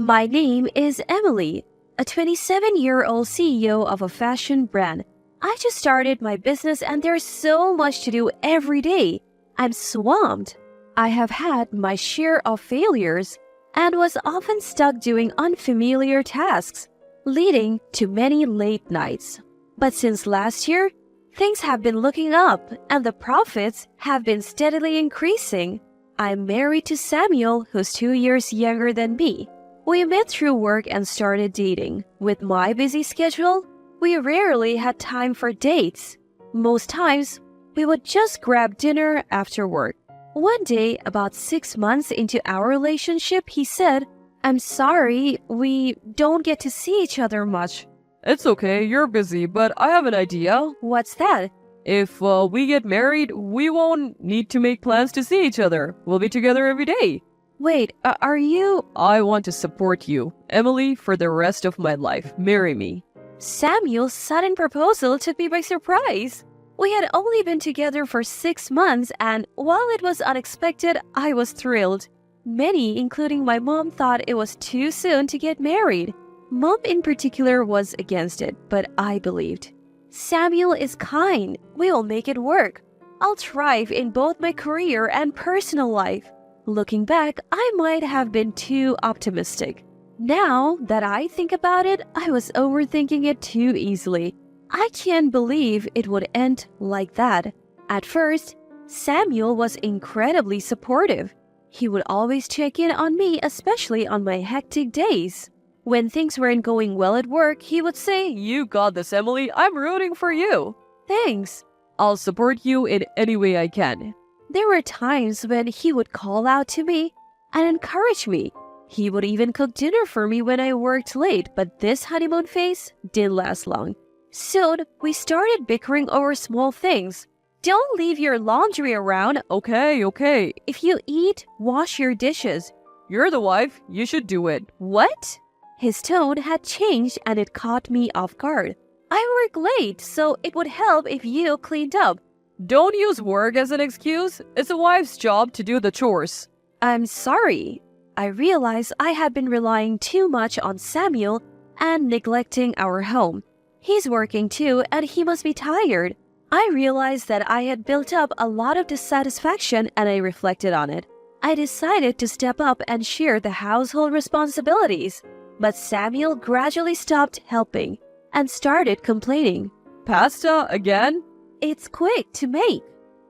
My name is Emily, a 27-year-old CEO of a fashion brand. I just started my business and there's so much to do every day. I'm swamped. I have had my share of failures and was often stuck doing unfamiliar tasks, leading to many late nights. But since last year, things have been looking up and the profits have been steadily increasing. I'm married to Samuel, who's 2 years younger than me. We met through work and started dating. With my busy schedule, we rarely had time for dates. Most times, we would just grab dinner after work. One day, about 6 months into our relationship, he said, "I'm sorry, we don't get to see each other much." It's okay, you're busy, but I have an idea. What's that? If we get married, we won't need to make plans to see each other. We'll be together every day. Wait, are you... I want to support you, Emily, for the rest of my life. Marry me. Samuel's sudden proposal took me by surprise. We had only been together for 6 months, and while it was unexpected, I was thrilled. Many, including my mom, thought it was too soon to get married. Mom in particular was against it, but I believed. Samuel is kind. We will make it work. I'll thrive in both my career and personal life. Looking back, I might have been too optimistic. Now that I think about it, I was overthinking it too easily. I can't believe it would end like that. At first, Samuel was incredibly supportive. He would always check in on me, especially on my hectic days. When things weren't going well at work, he would say, You got this, Emily. I'm rooting for you. "Thanks." I'll support you in any way I can. There were times when he would call out to me and encourage me. He would even cook dinner for me when I worked late, but this honeymoon phase didn't last long. Soon, we started bickering over small things. "Don't leave your laundry around. Okay. If you eat, wash your dishes." You're the wife. You should do it. "What?" His tone had changed and it caught me off guard. "I work late, so it would help if you cleaned up." Don't use work as an excuse. It's a wife's job to do the chores. "I'm sorry." I realized I had been relying too much on Samuel and neglecting our home. He's working too, and he must be tired. I realized that I had built up a lot of dissatisfaction and I reflected on it. I decided to step up and share the household responsibilities. But Samuel gradually stopped helping and started complaining. Pasta again? "It's quick to make."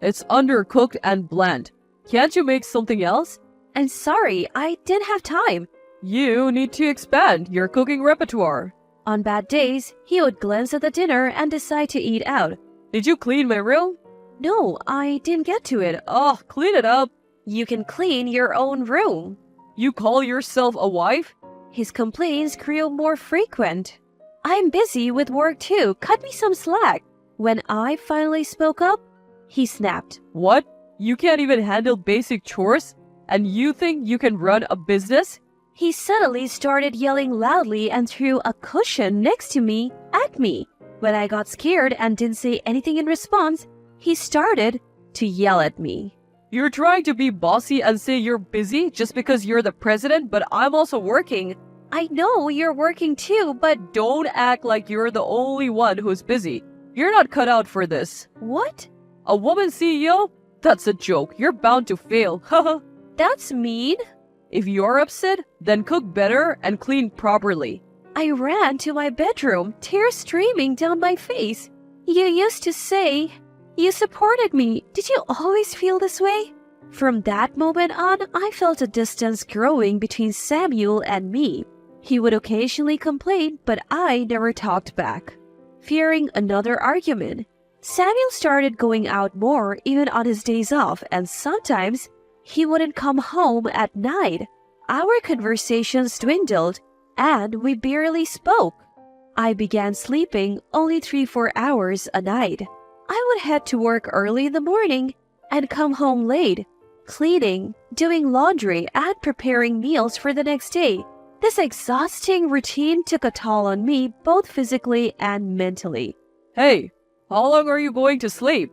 It's undercooked and bland. Can't you make something else? "I'm sorry, I didn't have time." You need to expand your cooking repertoire. On bad days, he would glance at the dinner and decide to eat out. Did you clean my room? "No, I didn't get to it." Oh, clean it up. "You can clean your own room." You call yourself a wife? His complaints grew more frequent. "I'm busy with work too. Cut me some slack." When I finally spoke up, he snapped. What? You can't even handle basic chores? And you think you can run a business? He suddenly started yelling loudly and threw a cushion next to me at me. When I got scared and didn't say anything in response, he started to yell at me. You're trying to be bossy and say you're busy just because you're the president, but I'm also working. "I know you're working too, but..." Don't act like you're the only one who's busy. You're not cut out for this. "What?" A woman CEO? That's a joke. You're bound to fail. Haha. "That's mean." If you're upset, then cook better and clean properly. I ran to my bedroom, tears streaming down my face. "You used to say you supported me. Did you always feel this way?" From that moment on, I felt a distance growing between Samuel and me. He would occasionally complain, but I never talked back. Fearing another argument, Samuel started going out more even on his days off, and sometimes he wouldn't come home at night. Our conversations dwindled, and we barely spoke. I began sleeping only 3-4 hours a night. I would head to work early in the morning and come home late, cleaning, doing laundry, and preparing meals for the next day. This exhausting routine took a toll on me, both physically and mentally. Hey, how long are you going to sleep?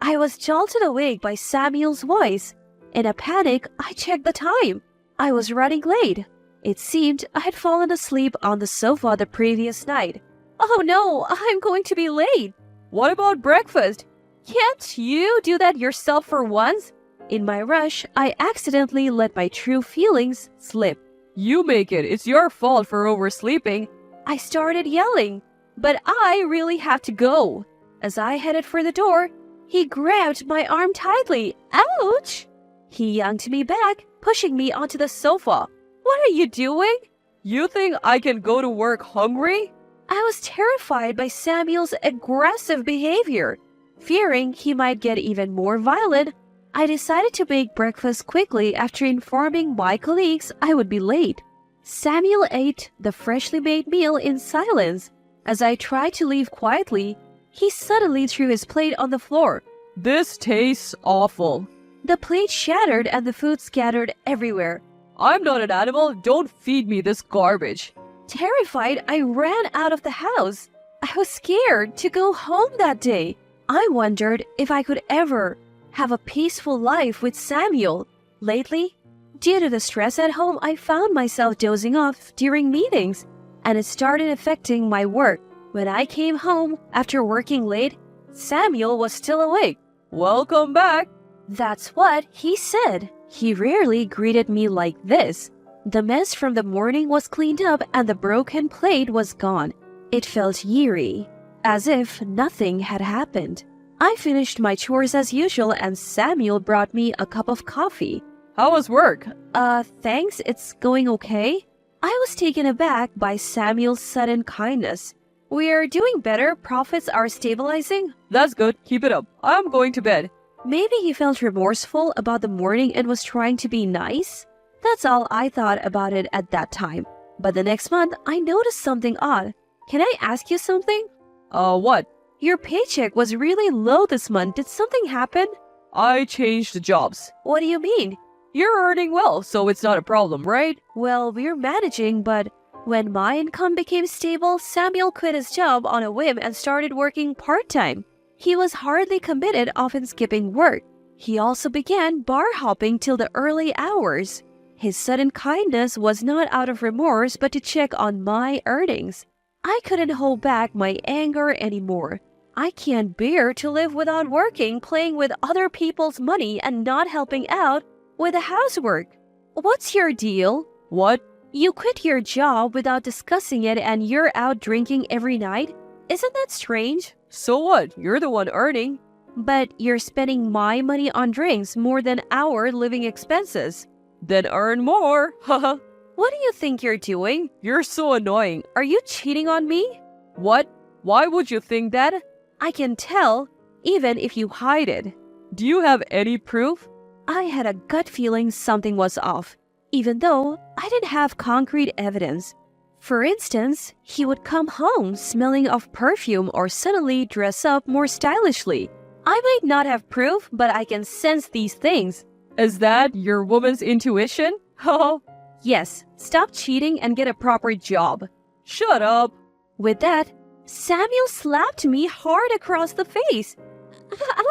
I was jolted awake by Samuel's voice. In a panic, I checked the time. I was running late. It seemed I had fallen asleep on the sofa the previous night. Oh no, I'm going to be late. What about breakfast? Can't you do that yourself for once? In my rush, I accidentally let my true feelings slip. You make it. It's your fault for oversleeping. I started yelling, but I really have to go. As I headed for the door, he grabbed my arm tightly. Ouch! He yanked me back, pushing me onto the sofa. What are you doing? You think I can go to work hungry? I was terrified by Samuel's aggressive behavior. Fearing he might get even more violent, I decided to make breakfast quickly after informing my colleagues I would be late. Samuel ate the freshly made meal in silence. As I tried to leave quietly, he suddenly threw his plate on the floor. This tastes awful. The plate shattered and the food scattered everywhere. I'm not an animal. Don't feed me this garbage. Terrified, I ran out of the house. I was scared to go home that day. I wondered if I could ever have a peaceful life with Samuel. Lately, due to the stress at home, I found myself dozing off during meetings, and it started affecting my work. When I came home after working late, Samuel was still awake. Welcome back. That's what he said. He rarely greeted me like this. The mess from the morning was cleaned up and the broken plate was gone. It felt eerie, as if nothing had happened. I finished my chores as usual and Samuel brought me a cup of coffee. How was work? Thanks, it's going okay. I was taken aback by Samuel's sudden kindness. We're doing better, profits are stabilizing. That's good. Keep it up. I'm going to bed. Maybe he felt remorseful about the morning and was trying to be nice. That's all I thought about it at that time. But the next month, I noticed something odd. Can I ask you something? What? Your paycheck was really low this month. Did something happen? I changed jobs. What do you mean? You're earning well, so it's not a problem, right? Well, we're managing, but when my income became stable, Samuel quit his job on a whim and started working part-time. He was hardly committed, often skipping work. He also began bar hopping till the early hours. His sudden kindness was not out of remorse, but to check on my earnings. I couldn't hold back my anger anymore. I can't bear to live without working, playing with other people's money and not helping out with the housework. What's your deal? What? You quit your job without discussing it and you're out drinking every night? Isn't that strange? So what? You're the one earning. But you're spending my money on drinks more than our living expenses. Then earn more. Haha. What do you think you're doing? You're so annoying. Are you cheating on me? What? Why would you think that? I can tell, even if you hide it. Do you have any proof? I had a gut feeling something was off, even though I didn't have concrete evidence. For instance, he would come home smelling of perfume or suddenly dress up more stylishly. I might not have proof, but I can sense these things. Is that your woman's intuition? Oh. Yes, stop cheating and get a proper job. Shut up. With that, Samuel slapped me hard across the face.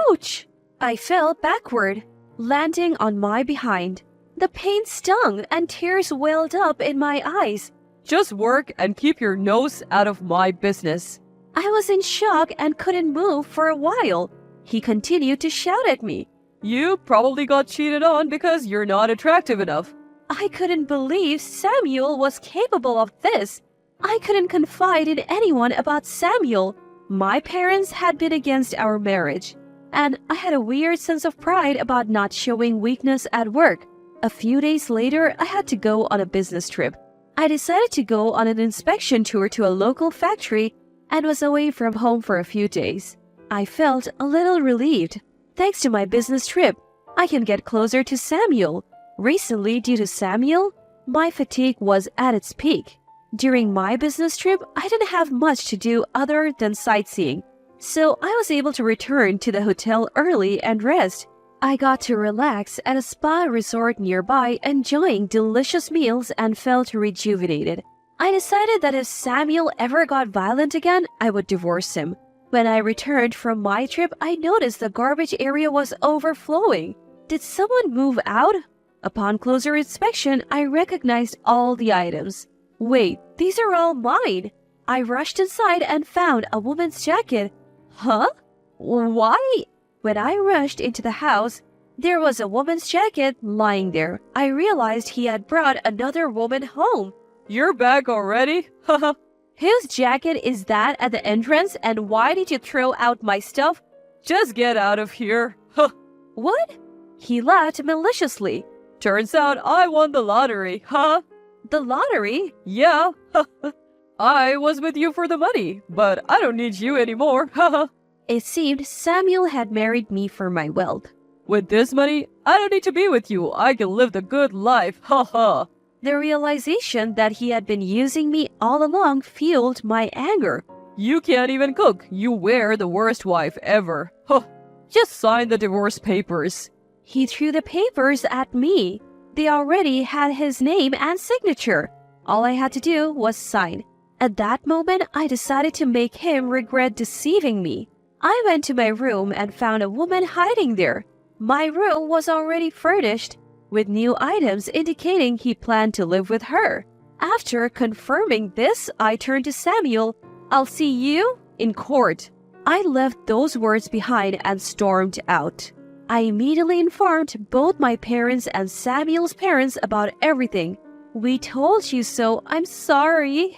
Ouch! I fell backward, landing on my behind. The pain stung and tears welled up in my eyes. Just work and keep your nose out of my business. I was in shock and couldn't move for a while. He continued to shout at me. You probably got cheated on because you're not attractive enough. I couldn't believe Samuel was capable of this. I couldn't confide in anyone about Samuel. My parents had been against our marriage, and I had a weird sense of pride about not showing weakness at work. A few days later, I had to go on a business trip. I decided to go on an inspection tour to a local factory and was away from home for a few days. I felt a little relieved. Thanks to my business trip, I can get closer to Samuel. Recently, due to Samuel, my fatigue was at its peak. During my business trip, I didn't have much to do other than sightseeing, so I was able to return to the hotel early and rest. I got to relax at a spa resort nearby, enjoying delicious meals and felt rejuvenated. I decided that if Samuel ever got violent again, I would divorce him. When I returned from my trip, I noticed the garbage area was overflowing. Did someone move out? Upon closer inspection, I recognized all the items. Wait, these are all mine. I rushed inside and found a woman's jacket. Huh? Why? When I rushed into the house, there was a woman's jacket lying there. I realized he had brought another woman home. You're back already? Haha. Whose jacket is that at the entrance, and why did you throw out my stuff? Just get out of here. Huh. What? He laughed maliciously. Turns out I won the lottery, huh? The lottery? Yeah. I was with you for the money, but I don't need you anymore. Haha. It seemed Samuel had married me for my wealth. With this money, I don't need to be with you. I can live the good life. Haha. The realization that he had been using me all along fueled my anger. You can't even cook. You were the worst wife ever. Huh. Just sign the divorce papers. He threw the papers at me. They already had his name and signature. All I had to do was sign. At that moment, I decided to make him regret deceiving me. I went to my room and found a woman hiding there. My room was already furnished, with new items indicating he planned to live with her. After confirming this, I turned to Samuel. I'll see you in court. I left those words behind and stormed out. I immediately informed both my parents and Samuel's parents about everything. We told you so. I'm sorry.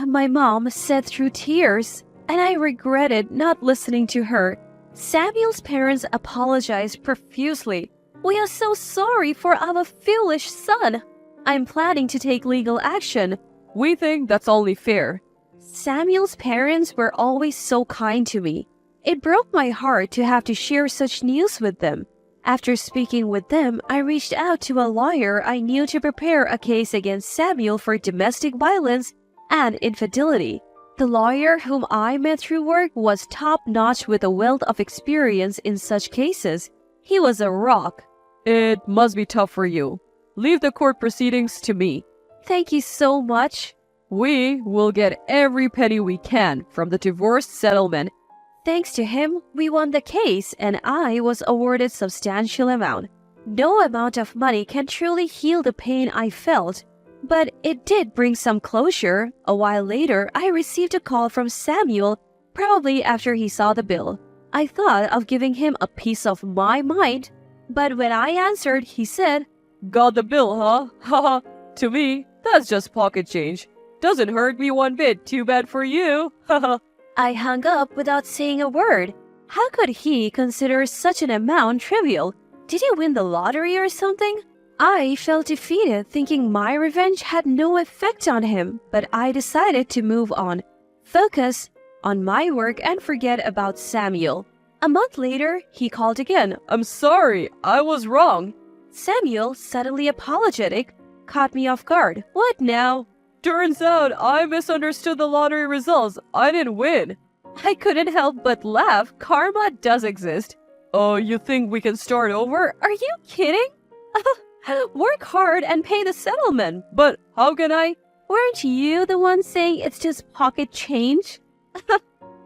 My mom said through tears, and I regretted not listening to her. Samuel's parents apologized profusely. We are so sorry for our foolish son. I'm planning to take legal action. We think that's only fair. Samuel's parents were always so kind to me. It broke my heart to have to share such news with them. After speaking with them, I reached out to a lawyer I knew to prepare a case against Samuel for domestic violence and infidelity. The lawyer whom I met through work was top-notch with a wealth of experience in such cases. He was a rock. It must be tough for you. Leave the court proceedings to me. Thank you so much. We will get every penny we can from the divorce settlement. Thanks to him, we won the case and I was awarded substantial amount. No amount of money can truly heal the pain I felt, but it did bring some closure. A while later, I received a call from Samuel, probably after he saw the bill. I thought of giving him a piece of my mind, but when I answered, he said, Got the bill, huh? Haha. To me, that's just pocket change. Doesn't hurt me one bit. Too bad for you. Haha. I hung up without saying a word. How could he consider such an amount trivial? Did he win the lottery or something? I felt defeated, thinking my revenge had no effect on him, but I decided to move on, focus on my work and forget about Samuel. A month later, he called again. I'm sorry, I was wrong. Samuel, suddenly apologetic, caught me off guard. What now? Turns out I misunderstood the lottery results. I didn't win. I couldn't help but laugh. Karma does exist. Oh, you think we can start over? Are you kidding? Work hard and pay the settlement. But how can I? Weren't you the one saying it's just pocket change?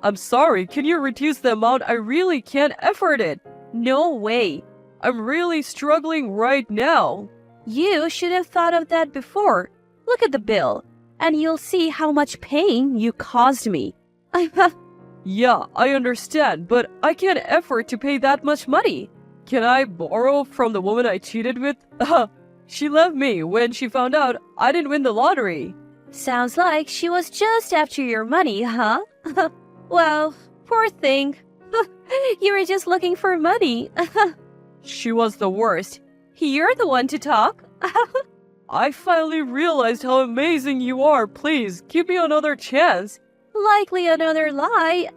I'm sorry, can you reduce the amount? I really can't afford it. No way. I'm really struggling right now. You should have thought of that before. Look at the bill, and you'll see how much pain you caused me. Yeah, I understand, but I can't afford to pay that much money. Can I borrow from the woman I cheated with? She left me when she found out I didn't win the lottery. Sounds like she was just after your money, huh? Well, poor thing. You were just looking for money. She was the worst. You're the one to talk. I finally realized how amazing you are. Please, give me another chance. Likely another lie.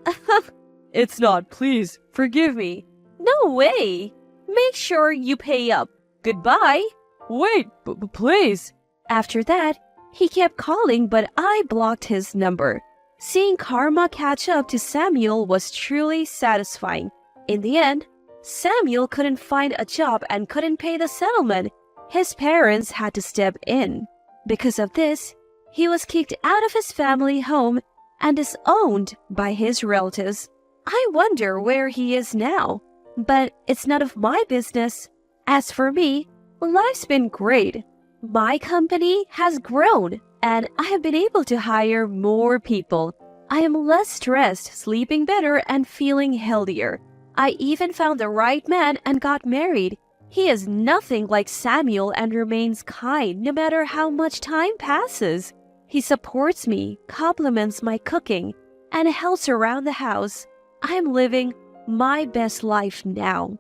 It's not. Please, forgive me. No way. Make sure you pay up. Goodbye. Wait, please. After that, he kept calling, but I blocked his number. Seeing karma catch up to Samuel was truly satisfying. In the end, Samuel couldn't find a job and couldn't pay the settlement. His parents had to step in. Because of this, he was kicked out of his family home and disowned by his relatives. I wonder where he is now, but it's none of my business. As for me, Life's been great. My company has grown, and I have been able to hire more people. I am less stressed, sleeping better, and feeling healthier. I even found the right man and got married. He is nothing like Samuel and remains kind no matter how much time passes. He supports me, compliments my cooking, and helps around the house. I am living my best life now.